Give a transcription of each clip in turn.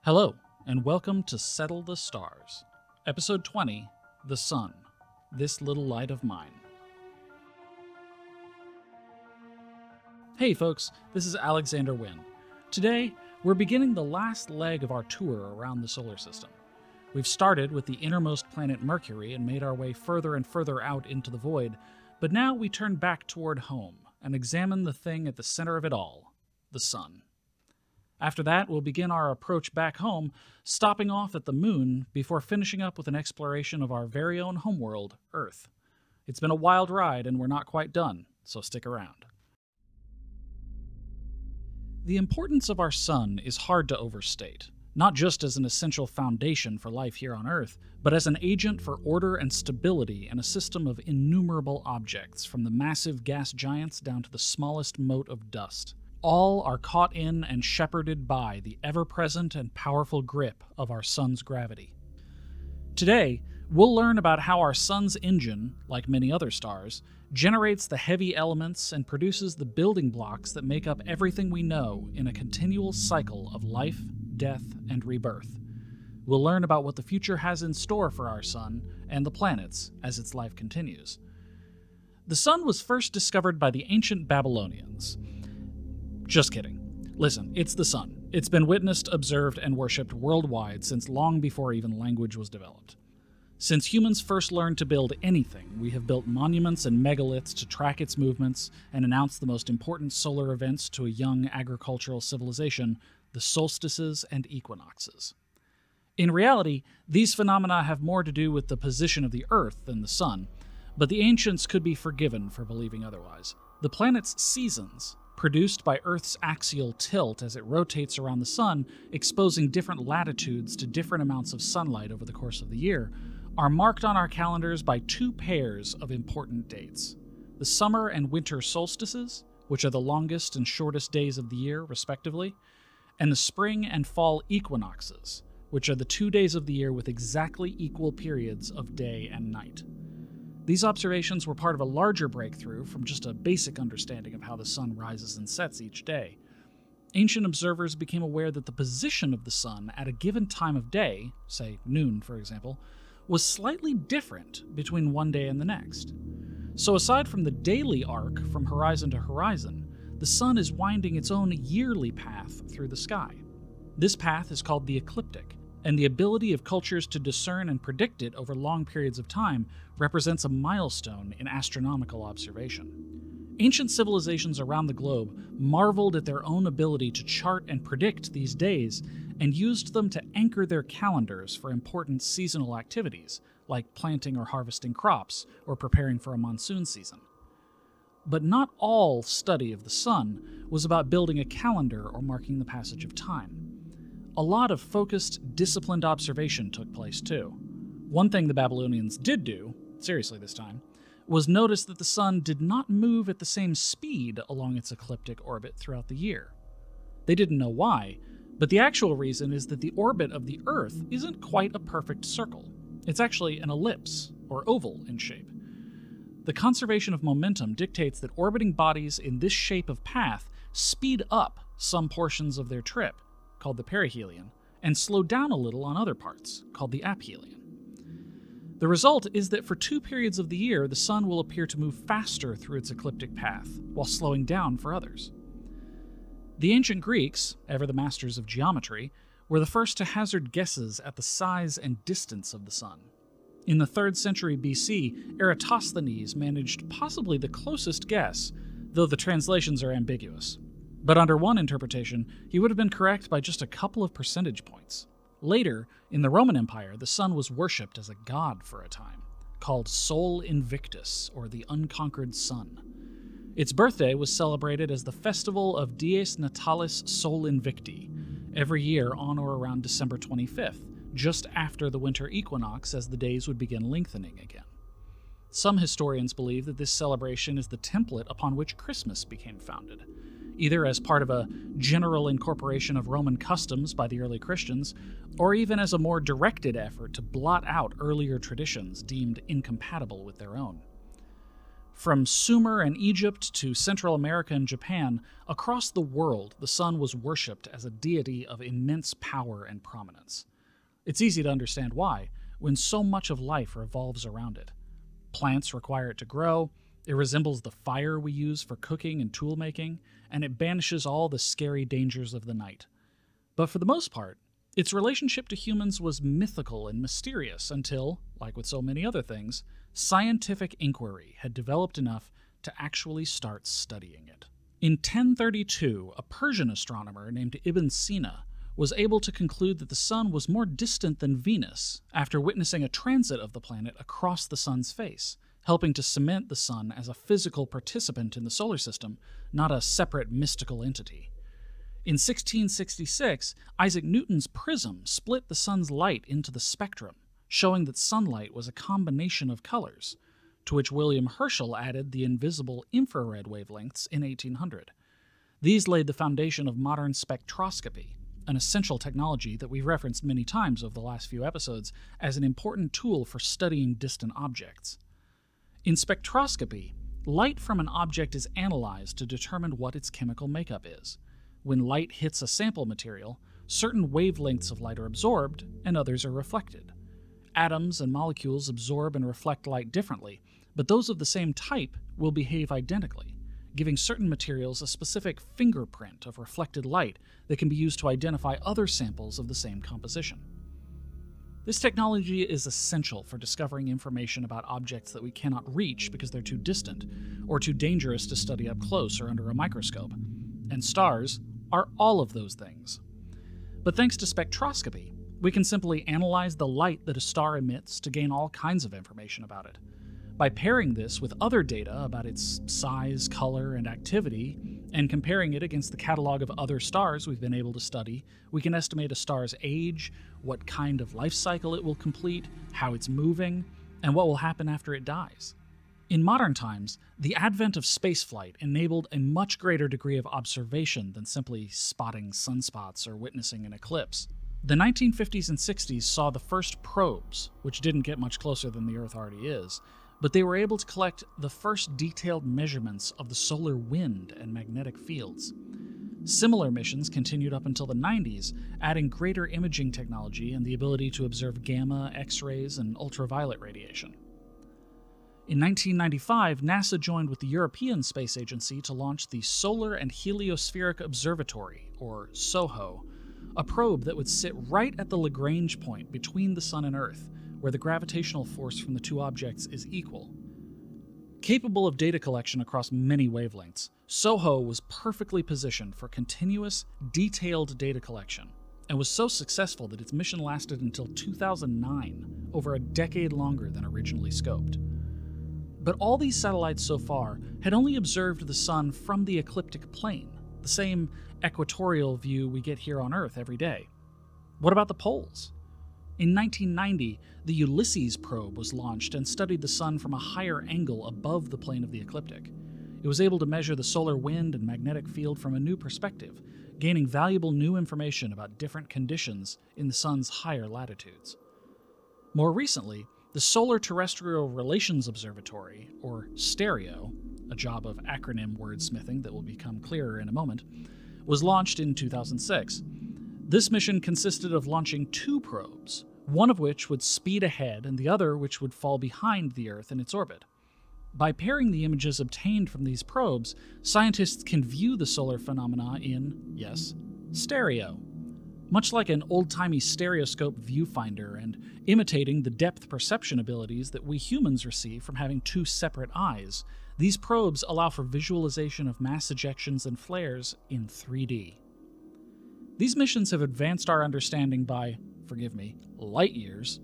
Hello, and welcome to Settle the Stars, Episode 20, The Sun, This Little Light of Mine. Hey folks, this is Alexander Winn. Today, we're beginning the last leg of our tour around the solar system. We've started with the innermost planet Mercury and made our way further and further out into the void, but now we turn back toward home and examine the thing at the center of it all, the Sun. After that, we'll begin our approach back home, stopping off at the Moon before finishing up with an exploration of our very own homeworld, Earth. It's been a wild ride and we're not quite done, so stick around. The importance of our Sun is hard to overstate, not just as an essential foundation for life here on Earth, but as an agent for order and stability in a system of innumerable objects, from the massive gas giants down to the smallest mote of dust. All are caught in and shepherded by the ever-present and powerful grip of our Sun's gravity. Today, we'll learn about how our Sun's engine, like many other stars, generates the heavy elements and produces the building blocks that make up everything we know in a continual cycle of life, death, and rebirth. We'll learn about what the future has in store for our Sun and the planets as its life continues. The Sun was first discovered by the ancient Babylonians. Just kidding. Listen, it's the Sun. It's been witnessed, observed, and worshipped worldwide since long before even language was developed. Since humans first learned to build anything, we have built monuments and megaliths to track its movements and announce the most important solar events to a young agricultural civilization, the solstices and equinoxes. In reality, these phenomena have more to do with the position of the Earth than the Sun, but the ancients could be forgiven for believing otherwise. The planet's seasons, produced by Earth's axial tilt as it rotates around the Sun, exposing different latitudes to different amounts of sunlight over the course of the year, are marked on our calendars by two pairs of important dates: the summer and winter solstices, which are the longest and shortest days of the year, respectively, and the spring and fall equinoxes, which are the 2 days of the year with exactly equal periods of day and night. These observations were part of a larger breakthrough from just a basic understanding of how the Sun rises and sets each day. Ancient observers became aware that the position of the Sun at a given time of day, say noon for example, was slightly different between one day and the next. So aside from the daily arc from horizon to horizon, the Sun is winding its own yearly path through the sky. This path is called the ecliptic, and the ability of cultures to discern and predict it over long periods of time represents a milestone in astronomical observation. Ancient civilizations around the globe marveled at their own ability to chart and predict these days and used them to anchor their calendars for important seasonal activities, like planting or harvesting crops or preparing for a monsoon season. But not all study of the Sun was about building a calendar or marking the passage of time. A lot of focused, disciplined observation took place too. One thing the Babylonians did do, seriously this time, was notice that the Sun did not move at the same speed along its ecliptic orbit throughout the year. They didn't know why, but the actual reason is that the orbit of the Earth isn't quite a perfect circle. It's actually an ellipse, or oval in shape. The conservation of momentum dictates that orbiting bodies in this shape of path speed up some portions of their trip, called the perihelion, and slow down a little on other parts, called the aphelion. The result is that for 2 periods of the year, the Sun will appear to move faster through its ecliptic path, while slowing down for others. The ancient Greeks, ever the masters of geometry, were the first to hazard guesses at the size and distance of the Sun. In the 3rd century BC, Eratosthenes managed possibly the closest guess, though the translations are ambiguous. But under one interpretation, he would have been correct by just a couple of percentage points. Later, in the Roman Empire, the Sun was worshipped as a god for a time, called Sol Invictus, or the Unconquered Sun. Its birthday was celebrated as the festival of Dies Natalis Sol Invicti, every year on or around December 25th, just after the winter equinox, as the days would begin lengthening again. Some historians believe that this celebration is the template upon which Christmas became founded, either as part of a general incorporation of Roman customs by the early Christians, or even as a more directed effort to blot out earlier traditions deemed incompatible with their own. From Sumer and Egypt to Central America and Japan, across the world, the sun was worshipped as a deity of immense power and prominence. It's easy to understand why, when so much of life revolves around it. Plants require it to grow, it resembles the fire we use for cooking and tool making, and it banishes all the scary dangers of the night. But for the most part, its relationship to humans was mythical and mysterious until, like with so many other things, scientific inquiry had developed enough to actually start studying it. In 1032, a Persian astronomer named Ibn Sina was able to conclude that the sun was more distant than Venus after witnessing a transit of the planet across the sun's face, helping to cement the sun as a physical participant in the solar system, not a separate mystical entity. In 1666, Isaac Newton's prism split the sun's light into the spectrum, showing that sunlight was a combination of colors, to which William Herschel added the invisible infrared wavelengths in 1800. These laid the foundation of modern spectroscopy, an essential technology that we've referenced many times over the last few episodes as an important tool for studying distant objects. In spectroscopy, light from an object is analyzed to determine what its chemical makeup is. When light hits a sample material, certain wavelengths of light are absorbed and others are reflected. Atoms and molecules absorb and reflect light differently, but those of the same type will behave identically, giving certain materials a specific fingerprint of reflected light that can be used to identify other samples of the same composition. This technology is essential for discovering information about objects that we cannot reach because they're too distant, or too dangerous to study up close or under a microscope. And stars are all of those things. But thanks to spectroscopy, we can simply analyze the light that a star emits to gain all kinds of information about it. By pairing this with other data about its size, color, and activity, and comparing it against the catalog of other stars we've been able to study, we can estimate a star's age, what kind of life cycle it will complete, how it's moving, and what will happen after it dies. In modern times, the advent of spaceflight enabled a much greater degree of observation than simply spotting sunspots or witnessing an eclipse. The 1950s and 60s saw the first probes, which didn't get much closer than the Earth already is, but they were able to collect the first detailed measurements of the solar wind and magnetic fields. Similar missions continued up until the 90s, adding greater imaging technology and the ability to observe gamma, X-rays, and ultraviolet radiation. In 1995, NASA joined with the European Space Agency to launch the Solar and Heliospheric Observatory, or SOHO, a probe that would sit right at the Lagrange point between the Sun and Earth, where the gravitational force from the two objects is equal. Capable of data collection across many wavelengths, SOHO was perfectly positioned for continuous, detailed data collection, and was so successful that its mission lasted until 2009, over a decade longer than originally scoped. But all these satellites so far had only observed the Sun from the ecliptic plane, the same equatorial view we get here on Earth every day. What about the poles? In 1990, the Ulysses probe was launched and studied the Sun from a higher angle above the plane of the ecliptic. It was able to measure the solar wind and magnetic field from a new perspective, gaining valuable new information about different conditions in the Sun's higher latitudes. More recently, the Solar Terrestrial Relations Observatory, or STEREO, a job of acronym wordsmithing that will become clearer in a moment, was launched in 2006. This mission consisted of launching two probes, one of which would speed ahead and the other which would fall behind the Earth in its orbit. By pairing the images obtained from these probes, scientists can view the solar phenomena in, yes, stereo. Much like an old-timey stereoscope viewfinder and imitating the depth perception abilities that we humans receive from having two separate eyes, these probes allow for visualization of mass ejections and flares in 3D. These missions have advanced our understanding by, forgive me, light years,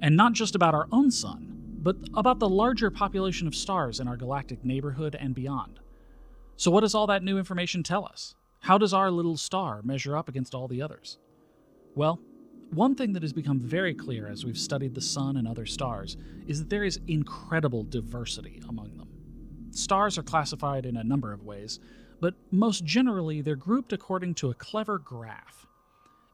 and not just about our own sun, but about the larger population of stars in our galactic neighborhood and beyond. So what does all that new information tell us? How does our little star measure up against all the others? Well, one thing that has become very clear as we've studied the Sun and other stars is that there is incredible diversity among them. Stars are classified in a number of ways, but most generally they're grouped according to a clever graph.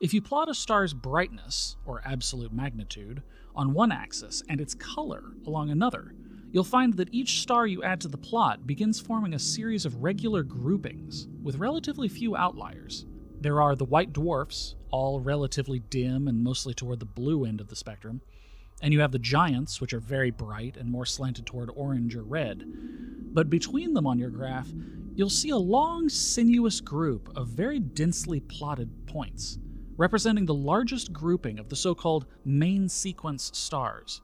If you plot a star's brightness, or absolute magnitude, on one axis and its color along another, you'll find that each star you add to the plot begins forming a series of regular groupings, with relatively few outliers. There are the white dwarfs, all relatively dim and mostly toward the blue end of the spectrum, and you have the giants, which are very bright and more slanted toward orange or red. But between them on your graph, you'll see a long, sinuous group of very densely plotted points, representing the largest grouping of the so-called main sequence stars.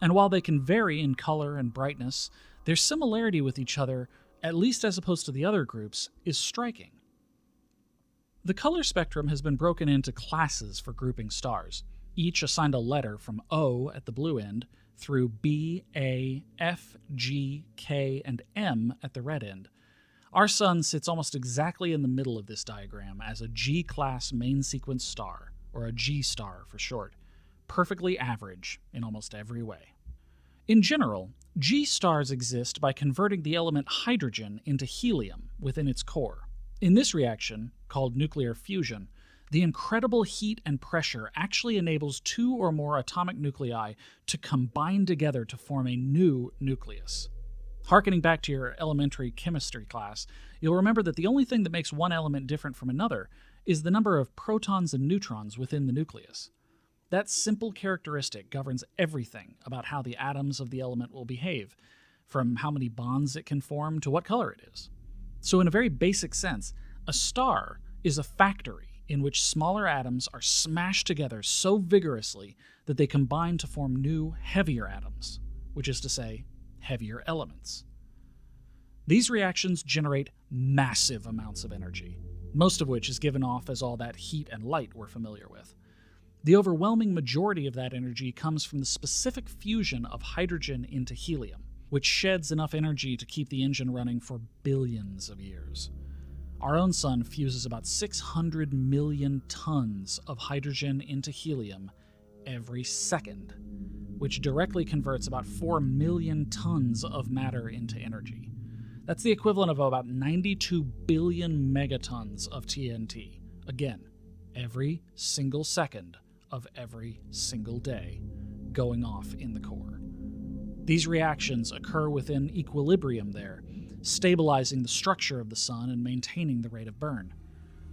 And while they can vary in color and brightness, their similarity with each other, at least as opposed to the other groups, is striking. The color spectrum has been broken into classes for grouping stars, each assigned a letter from O at the blue end through B, A, F, G, K, and M at the red end. Our Sun sits almost exactly in the middle of this diagram as a G-class main sequence star, or a G star for short, perfectly average in almost every way. In general, G stars exist by converting the element hydrogen into helium within its core. In this reaction, called nuclear fusion, the incredible heat and pressure actually enables two or more atomic nuclei to combine together to form a new nucleus. Harkening back to your elementary chemistry class, you'll remember that the only thing that makes one element different from another is the number of protons and neutrons within the nucleus. That simple characteristic governs everything about how the atoms of the element will behave, from how many bonds it can form to what color it is. So in a very basic sense, a star is a factory in which smaller atoms are smashed together so vigorously that they combine to form new, heavier atoms, which is to say, heavier elements. These reactions generate massive amounts of energy, most of which is given off as all that heat and light we're familiar with. The overwhelming majority of that energy comes from the specific fusion of hydrogen into helium, which sheds enough energy to keep the engine running for billions of years. Our own Sun fuses about 600 million tons of hydrogen into helium every second, which directly converts about 4 million tons of matter into energy. That's the equivalent of about 92 billion megatons of TNT. Again, every single second of every single day going off in the core. These reactions occur within equilibrium there, stabilizing the structure of the Sun and maintaining the rate of burn.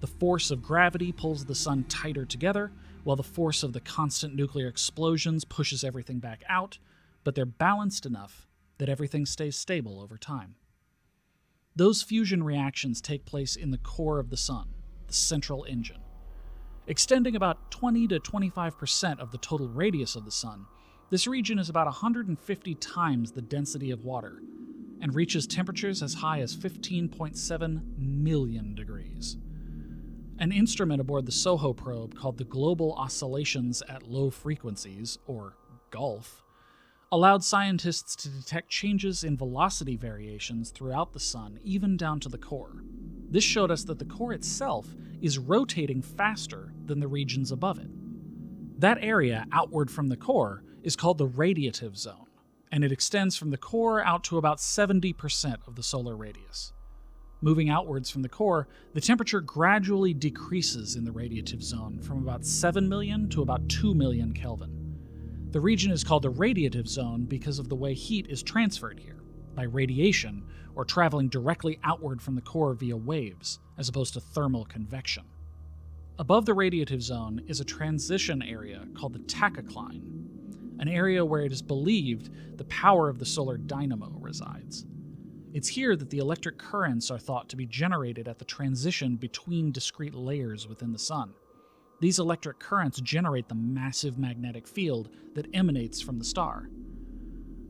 The force of gravity pulls the Sun tighter together, while the force of the constant nuclear explosions pushes everything back out, but they're balanced enough that everything stays stable over time. Those fusion reactions take place in the core of the Sun, the central engine. Extending about 20 to 25% of the total radius of the Sun, this region is about 150 times the density of water, and reaches temperatures as high as 15.7 million degrees. An instrument aboard the SOHO probe called the Global Oscillations at Low Frequencies, or GULF, allowed scientists to detect changes in velocity variations throughout the Sun, even down to the core. This showed us that the core itself is rotating faster than the regions above it. That area outward from the core is called the radiative zone, and it extends from the core out to about 70% of the solar radius. Moving outwards from the core, the temperature gradually decreases in the radiative zone from about 7 million to about 2 million Kelvin. The region is called the radiative zone because of the way heat is transferred here, by radiation, or traveling directly outward from the core via waves, as opposed to thermal convection. Above the radiative zone is a transition area called the tachocline, an area where it is believed the power of the solar dynamo resides. It's here that the electric currents are thought to be generated at the transition between discrete layers within the Sun. These electric currents generate the massive magnetic field that emanates from the star.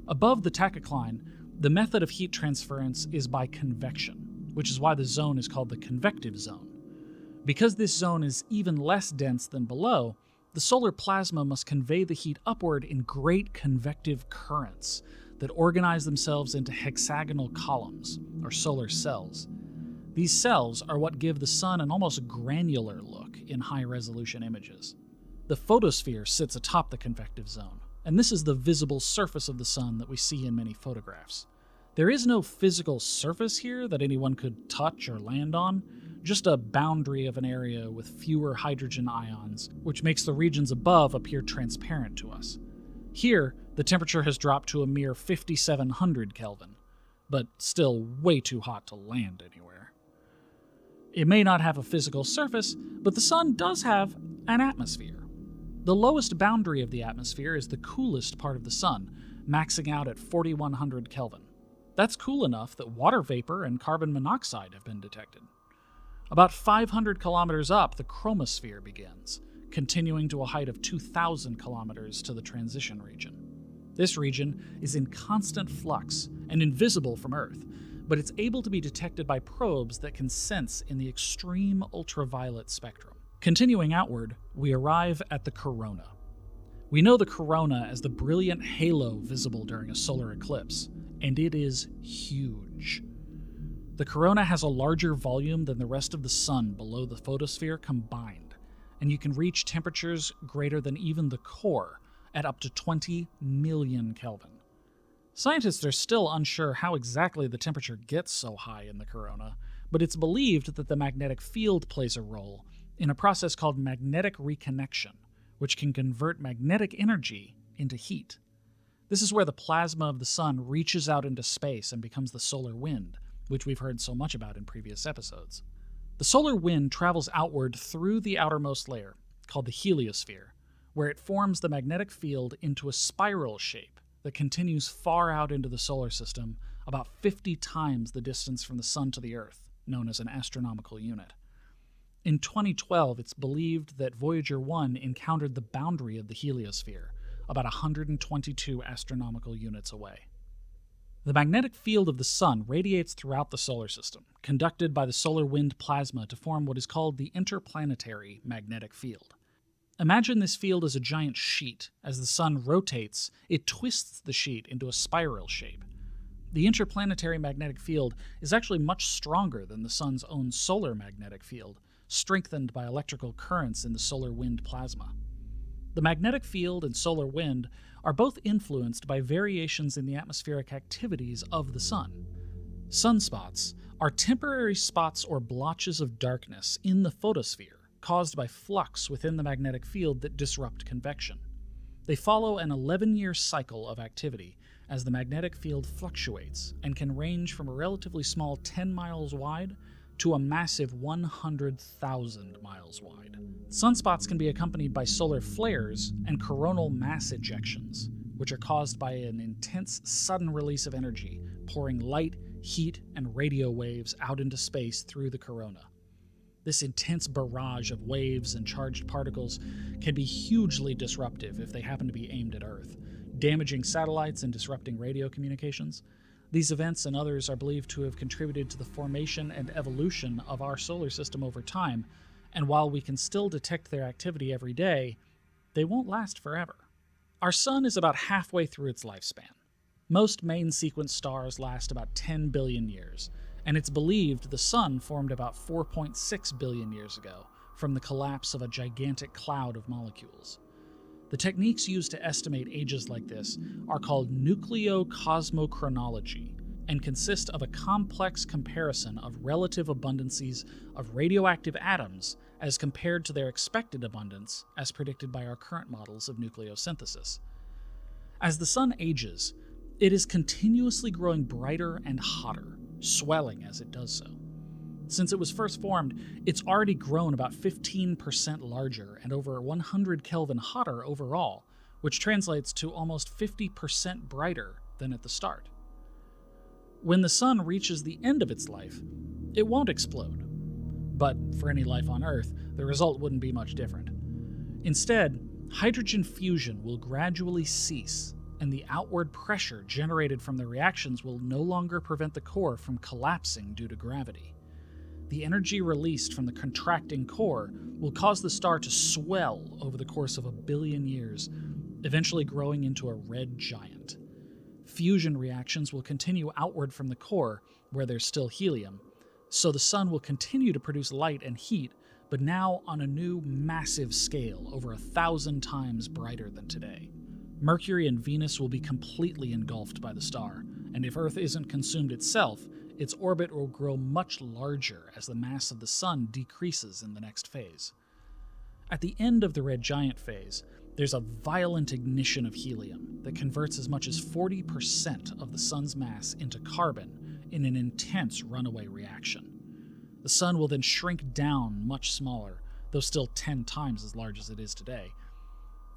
Above the tachocline, the method of heat transference is by convection, which is why the zone is called the convective zone. Because this zone is even less dense than below, the solar plasma must convey the heat upward in great convective currents that organize themselves into hexagonal columns, or solar cells. These cells are what give the Sun an almost granular look in high-resolution images. The photosphere sits atop the convective zone, and this is the visible surface of the Sun that we see in many photographs. There is no physical surface here that anyone could touch or land on, just a boundary of an area with fewer hydrogen ions, which makes the regions above appear transparent to us. Here, the temperature has dropped to a mere 5,700 Kelvin, but still way too hot to land anywhere. It may not have a physical surface, but the Sun does have an atmosphere. The lowest boundary of the atmosphere is the coolest part of the Sun, maxing out at 4,100 Kelvin. That's cool enough that water vapor and carbon monoxide have been detected. About 500 kilometers up, the chromosphere begins, continuing to a height of 2,000 kilometers to the transition region. This region is in constant flux and invisible from Earth, but it's able to be detected by probes that can sense in the extreme ultraviolet spectrum. Continuing outward, we arrive at the corona. We know the corona as the brilliant halo visible during a solar eclipse, and it is huge. The corona has a larger volume than the rest of the Sun below the photosphere combined, and you can reach temperatures greater than even the core at up to 20 million Kelvin. Scientists are still unsure how exactly the temperature gets so high in the corona, but it's believed that the magnetic field plays a role in a process called magnetic reconnection, which can convert magnetic energy into heat. This is where the plasma of the Sun reaches out into space and becomes the solar wind, which we've heard so much about in previous episodes. The solar wind travels outward through the outermost layer, called the Heliospheric, where it forms the magnetic field into a spiral shape that continues far out into the solar system, about 50 times the distance from the Sun to the Earth, known as an astronomical unit. In 2012, it's believed that Voyager 1 encountered the boundary of the Heliosphere, about 122 astronomical units away. The magnetic field of the Sun radiates throughout the solar system, conducted by the solar wind plasma to form what is called the Interplanetary magnetic field. Imagine this field as a giant sheet. As the Sun rotates, it twists the sheet into a spiral shape. The interplanetary magnetic field is actually much stronger than the Sun's own solar magnetic field, strengthened by electrical currents in the solar wind plasma. The magnetic field and solar wind are both influenced by variations in the atmospheric activities of the Sun. Sunspots are temporary spots or blotches of darkness in the photosphere caused by flux within the magnetic field that disrupt convection. They follow an 11-year cycle of activity as the magnetic field fluctuates and can range from a relatively small 10 miles wide to a massive 100,000 miles wide. Sunspots can be accompanied by solar flares and coronal mass ejections, which are caused by an intense sudden release of energy, pouring light, heat, and radio waves out into space through the corona. This intense barrage of waves and charged particles can be hugely disruptive if they happen to be aimed at Earth, damaging satellites and disrupting radio communications. These events and others are believed to have contributed to the formation and evolution of our solar system over time, and while we can still detect their activity every day, they won't last forever. Our Sun is about halfway through its lifespan. Most main sequence stars last about 10 billion years, and it's believed the Sun formed about 4.6 billion years ago from the collapse of a gigantic cloud of molecules. The techniques used to estimate ages like this are called nucleocosmochronology and consist of a complex comparison of relative abundances of radioactive atoms as compared to their expected abundance as predicted by our current models of nucleosynthesis. As the Sun ages, it is continuously growing brighter and hotter, swelling as it does so. Since it was first formed, it's already grown about 15% larger and over 100 Kelvin hotter overall, which translates to almost 50% brighter than at the start. When the Sun reaches the end of its life, it won't explode. But for any life on Earth, the result wouldn't be much different. Instead, hydrogen fusion will gradually cease, and the outward pressure generated from the reactions will no longer prevent the core from collapsing due to gravity. The energy released from the contracting core will cause the star to swell over the course of 1 billion years, eventually growing into a red giant. Fusion reactions will continue outward from the core, where there's still helium, so the Sun will continue to produce light and heat, but now on a new massive scale, over 1,000 times brighter than today. Mercury and Venus will be completely engulfed by the star, and if Earth isn't consumed itself, its orbit will grow much larger as the mass of the Sun decreases in the next phase. At the end of the red giant phase, There's a violent ignition of helium that converts as much as 40% of the sun's mass into carbon in an intense runaway reaction. The sun will then shrink down much smaller, though still 10 times as large as it is today.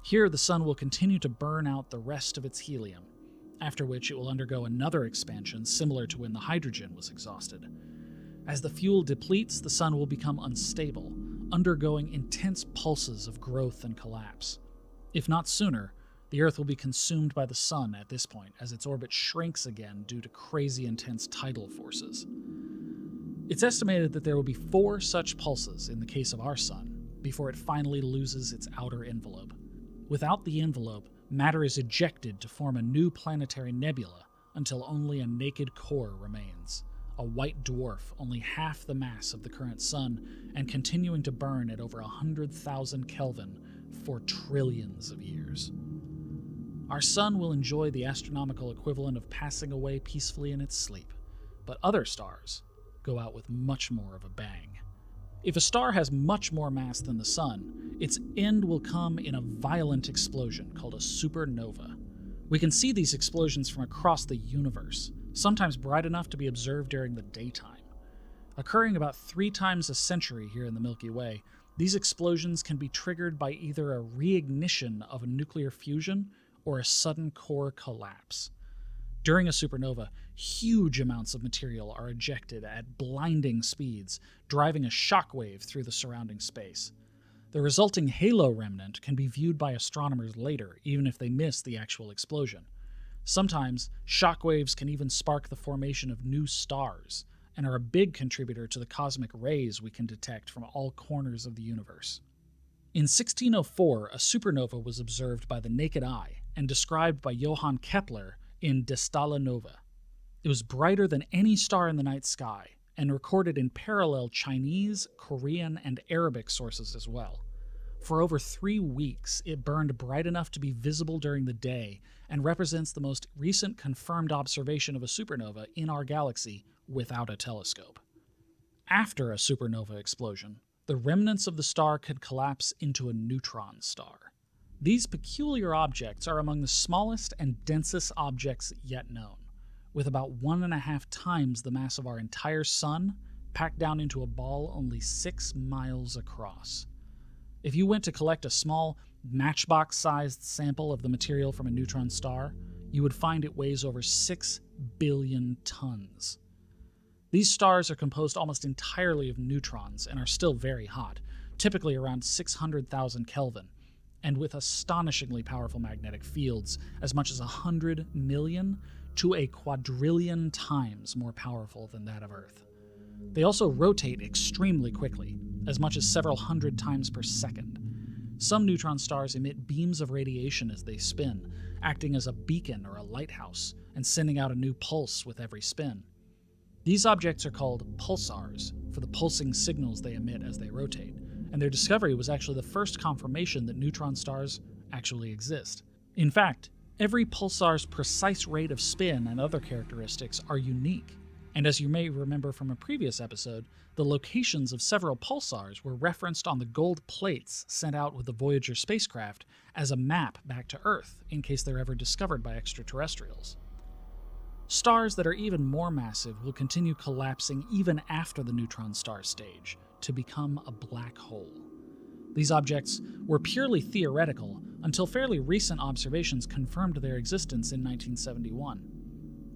Here, the sun will continue to burn out the rest of its helium, after which it will undergo another expansion similar to when the hydrogen was exhausted. As the fuel depletes, the sun will become unstable, undergoing intense pulses of growth and collapse. If not sooner, the Earth will be consumed by the sun at this point, as its orbit shrinks again due to crazy intense tidal forces. It's estimated that there will be 4 such pulses in the case of our sun, before it finally loses its outer envelope. Without the envelope, matter is ejected to form a new planetary nebula until only a naked core remains, a white dwarf only half the mass of the current sun and continuing to burn at over 100,000 Kelvin for trillions of years. Our sun will enjoy the astronomical equivalent of passing away peacefully in its sleep, but other stars go out with much more of a bang. If a star has much more mass than the sun, its end will come in a violent explosion called a supernova. We can see these explosions from across the universe, sometimes bright enough to be observed during the daytime. Occurring about 3 times a century here in the Milky Way, these explosions can be triggered by either a reignition of a nuclear fusion or a sudden core collapse. During a supernova, huge amounts of material are ejected at blinding speeds, driving a shockwave through the surrounding space. The resulting halo remnant can be viewed by astronomers later, even if they miss the actual explosion. Sometimes, shockwaves can even spark the formation of new stars, and are a big contributor to the cosmic rays we can detect from all corners of the universe. In 1604, a supernova was observed by the naked eye and described by Johann Kepler in De Stella Nova. It was brighter than any star in the night sky, and recorded in parallel Chinese, Korean, and Arabic sources as well. For over 3 weeks, it burned bright enough to be visible during the day, and represents the most recent confirmed observation of a supernova in our galaxy without a telescope. After a supernova explosion, the remnants of the star could collapse into a neutron star. These peculiar objects are among the smallest and densest objects yet known, with about 1.5 times the mass of our entire sun packed down into a ball only 6 miles across. If you went to collect a small, matchbox-sized sample of the material from a neutron star, you would find it weighs over 6 billion tons. These stars are composed almost entirely of neutrons and are still very hot, typically around 600,000 Kelvin, and with astonishingly powerful magnetic fields, as much as 100 million to a quadrillion times more powerful than that of Earth. They also rotate extremely quickly, as much as several hundred times per second. Some neutron stars emit beams of radiation as they spin, acting as a beacon or a lighthouse, and sending out a new pulse with every spin. These objects are called pulsars, for the pulsing signals they emit as they rotate, and their discovery was actually the first confirmation that neutron stars actually exist. In fact, every pulsar's precise rate of spin and other characteristics are unique, and as you may remember from a previous episode, the locations of several pulsars were referenced on the gold plates sent out with the Voyager spacecraft as a map back to Earth in case they're ever discovered by extraterrestrials. Stars that are even more massive will continue collapsing even after the neutron star stage, to become a black hole. These objects were purely theoretical until fairly recent observations confirmed their existence in 1971.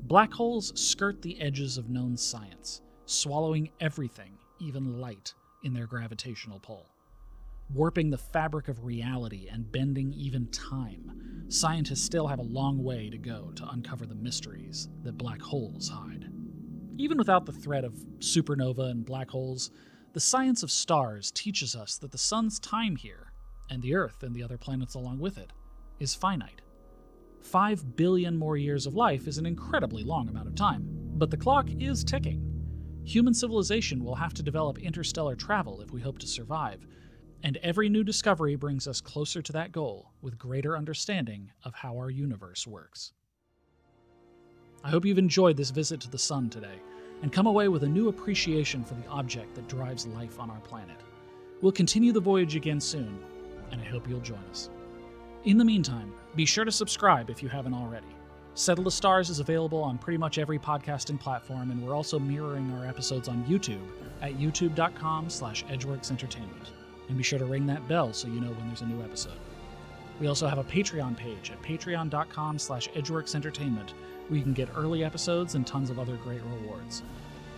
Black holes skirt the edges of known science, swallowing everything, even light, in their gravitational pull. Warping the fabric of reality and bending even time, scientists still have a long way to go to uncover the mysteries that black holes hide. Even without the threat of supernova and black holes, the science of stars teaches us that the sun's time here, and the Earth and the other planets along with it, is finite. 5 billion more years of life is an incredibly long amount of time, but the clock is ticking. Human civilization will have to develop interstellar travel if we hope to survive, and every new discovery brings us closer to that goal with greater understanding of how our universe works. I hope you've enjoyed this visit to the sun today, and come away with a new appreciation for the object that drives life on our planet. We'll continue the voyage again soon, and I hope you'll join us. In the meantime, be sure to subscribe if you haven't already. Settle the Stars is available on pretty much every podcasting platform, and we're also mirroring our episodes on YouTube at youtube.com/edgeworksentertainment. And be sure to ring that bell so you know when there's a new episode. We also have a Patreon page at patreon.com/edgeworksentertainment, where you can get early episodes and tons of other great rewards.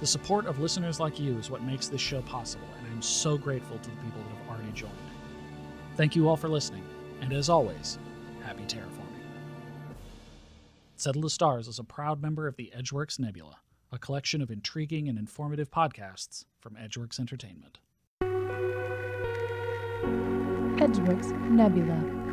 The support of listeners like you is what makes this show possible, and I'm so grateful to the people that have already joined. Thank you all for listening, and as always, happy terraforming. Settle the Stars is a proud member of the Edgeworks Nebula, a collection of intriguing and informative podcasts from Edgeworks Entertainment. Edgeworks Nebula.